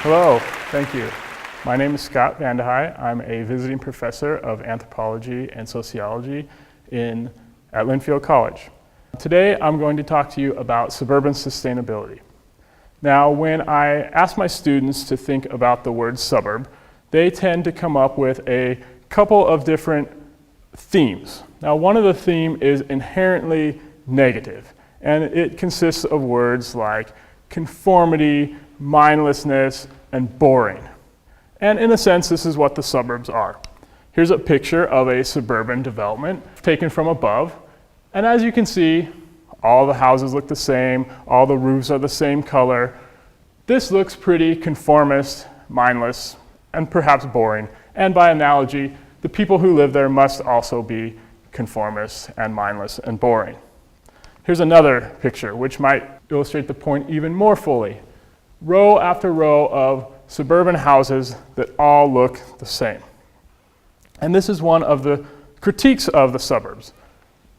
Hello, thank you. My name is Scott Vandehey. I'm a visiting professor of anthropology and sociology at Linfield College. Today I'm going to talk to you about suburban sustainability. Now, when I ask my students to think about the word suburb, they tend to come up with a couple of different themes. Now, one of the themes is inherently negative, and it consists of words like conformity, mindlessness, and boring. And in a sense, this is what the suburbs are. Here's a picture of a suburban development taken from above. And as you can see, all the houses look the same, all the roofs are the same color. This looks pretty conformist, mindless, and perhaps boring. And by analogy, the people who live there must also be conformist and mindless and boring. Here's another picture which might illustrate the point even more fully. Row after row of suburban houses that all look the same. And this is one of the critiques of the suburbs.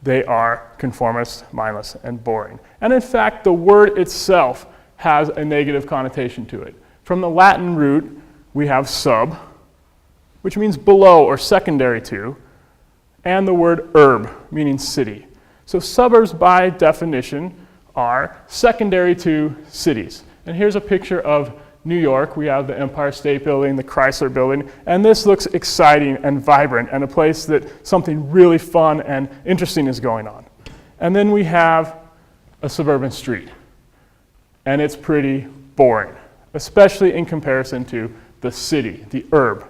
They are conformist, mindless, and boring. And in fact, the word itself has a negative connotation to it. From the Latin root, we have sub, which means below or secondary to, and the word urb, meaning city. So suburbs, by definition, are secondary to cities. And here's a picture of New York. We have the Empire State Building, the Chrysler Building, and this looks exciting and vibrant and a place that something really fun and interesting is going on. And then we have a suburban street, and it's pretty boring, especially in comparison to the city, the urb.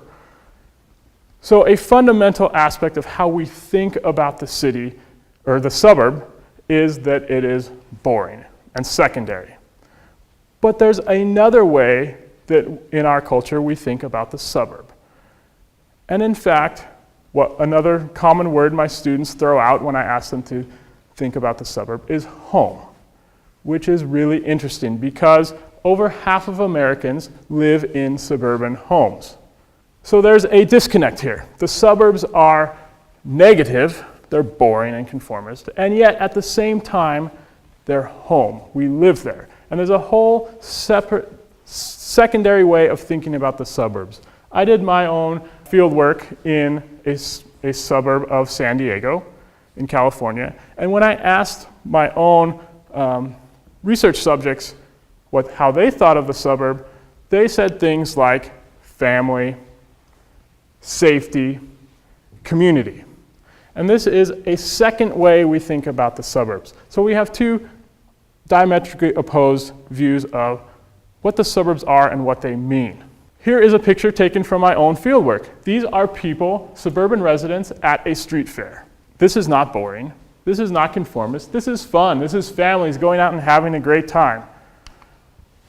So a fundamental aspect of how we think about the city, or the suburb, is that it is boring and secondary. But there's another way that in our culture we think about the suburb. And in fact, what another common word my students throw out when I ask them to think about the suburb is home, which is really interesting because over half of Americans live in suburban homes. So there's a disconnect here. The suburbs are negative, they're boring and conformist, and yet at the same time, they're home. We live there. And there's a whole separate, secondary way of thinking about the suburbs. I did my own field work in a suburb of San Diego in California. And when I asked my own research subjects how they thought of the suburb, they said things like family, safety, community. And this is a second way we think about the suburbs. So we have two diametrically opposed views of what the suburbs are and what they mean. Here is a picture taken from my own fieldwork. These are people, suburban residents, at a street fair. This is not boring. This is not conformist. This is fun. This is families going out and having a great time.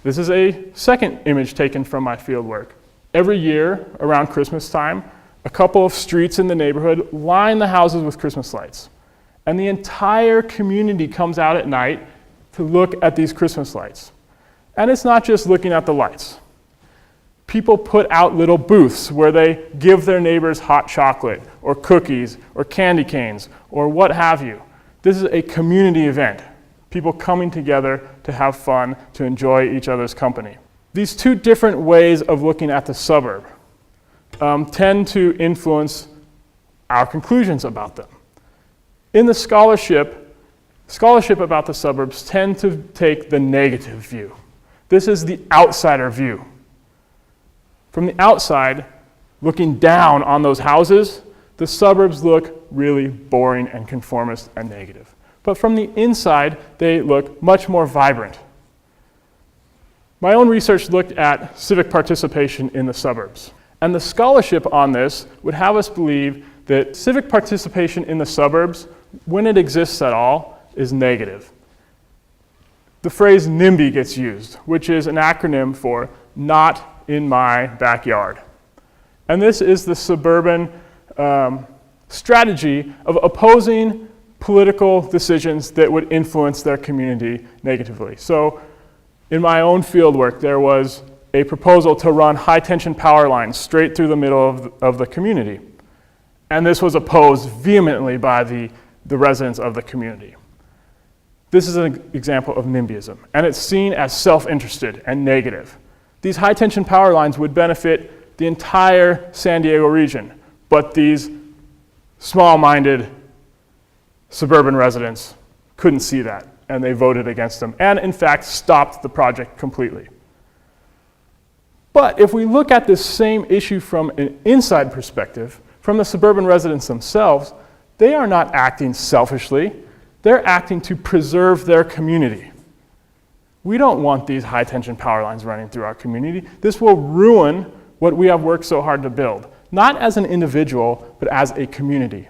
This is a second image taken from my fieldwork. Every year, around Christmas time, a couple of streets in the neighborhood line the houses with Christmas lights. And the entire community comes out at night to look at these Christmas lights. And it's not just looking at the lights. People put out little booths where they give their neighbors hot chocolate or cookies or candy canes or what have you. This is a community event. People coming together to have fun, to enjoy each other's company. These two different ways of looking at the suburb tend to influence our conclusions about them. In the scholarship about the suburbs tend to take the negative view. This is the outsider view. From the outside, looking down on those houses, the suburbs look really boring and conformist and negative. But from the inside, they look much more vibrant. My own research looked at civic participation in the suburbs. And the scholarship on this would have us believe that civic participation in the suburbs, when it exists at all, is negative. The phrase NIMBY gets used, which is an acronym for not in my backyard. And this is the suburban strategy of opposing political decisions that would influence their community negatively. So in my own fieldwork, there was a proposal to run high-tension power lines straight through the middle of the community. And this was opposed vehemently by the residents of the community. This is an example of NIMBYism, and it's seen as self-interested and negative. these high-tension power lines would benefit the entire San Diego region, but these small-minded suburban residents couldn't see that, and they voted against them, and in fact stopped the project completely. But if we look at this same issue from an inside perspective, from the suburban residents themselves, they are not acting selfishly. They're acting to preserve their community. We don't want these high-tension power lines running through our community. This will ruin what we have worked so hard to build, not as an individual, but as a community.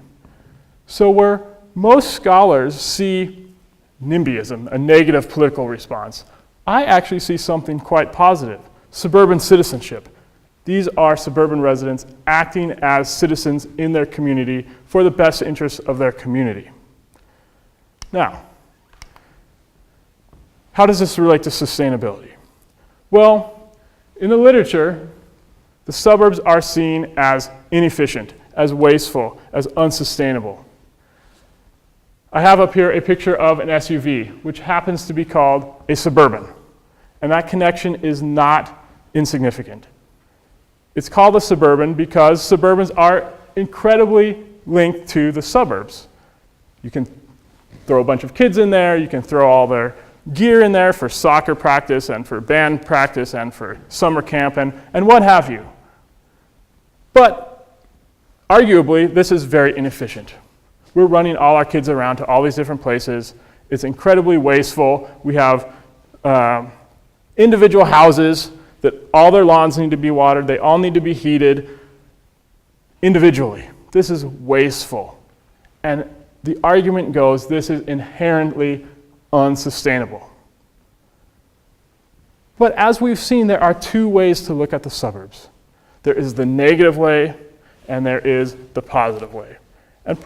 So where most scholars see NIMBYism, a negative political response, I actually see something quite positive: suburban citizenship. These are suburban residents acting as citizens in their community for the best interests of their community. Now, how does this relate to sustainability? Well, in the literature, the suburbs are seen as inefficient, as wasteful, as unsustainable. I have up here a picture of an SUV, which happens to be called a Suburban, and that connection is not insignificant. It's called a Suburban because Suburbans are incredibly linked to the suburbs. You can throw a bunch of kids in there, you can throw all their gear in there for soccer practice and for band practice and for summer camp and what have you. But arguably, this is very inefficient. We're running all our kids around to all these different places. It's incredibly wasteful. We have individual houses that all their lawns need to be watered. They all need to be heated individually. This is wasteful. And the argument goes, this is inherently unsustainable. But as we've seen, there are two ways to look at the suburbs. There is the negative way, and there is the positive way. And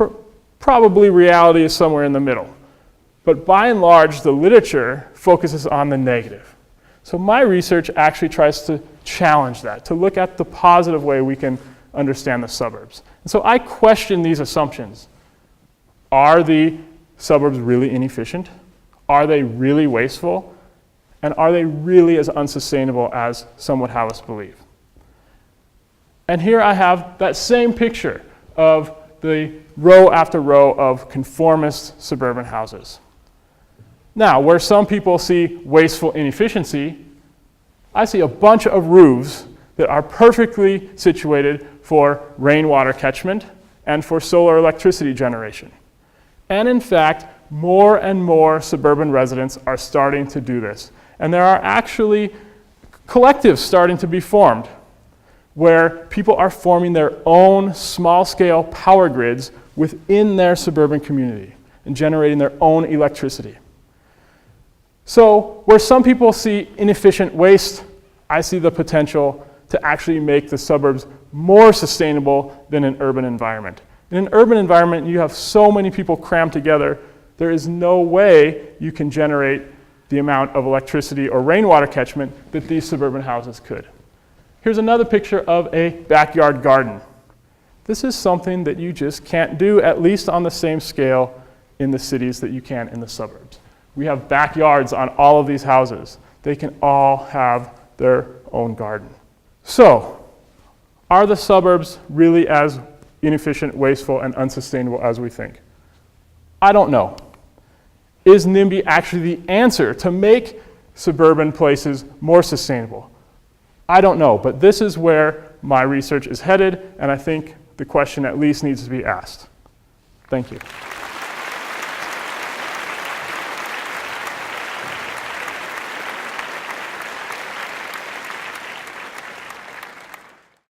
probably reality is somewhere in the middle. But by and large, the literature focuses on the negative. So my research actually tries to challenge that, to look at the positive way we can understand the suburbs. And so I question these assumptions. Are the suburbs really inefficient? Are they really wasteful? And are they really as unsustainable as some would have us believe? And here I have that same picture of the row after row of conformist suburban houses. Now, where some people see wasteful inefficiency, I see a bunch of roofs that are perfectly situated for rainwater catchment and for solar electricity generation. And in fact, more and more suburban residents are starting to do this. And there are actually collectives starting to be formed where people are forming their own small-scale power grids within their suburban community and generating their own electricity. So where some people see inefficient waste, I see the potential to actually make the suburbs more sustainable than an urban environment. In an urban environment, you have so many people crammed together, there is no way you can generate the amount of electricity or rainwater catchment that these suburban houses could. Here's another picture of a backyard garden. This is something that you just can't do, at least on the same scale in the cities that you can in the suburbs. We have backyards on all of these houses. They can all have their own garden. So, are the suburbs really as inefficient, wasteful, and unsustainable as we think? I don't know. Is NIMBY actually the answer to make suburban places more sustainable? I don't know, but this is where my research is headed, and I think the question at least needs to be asked. Thank you.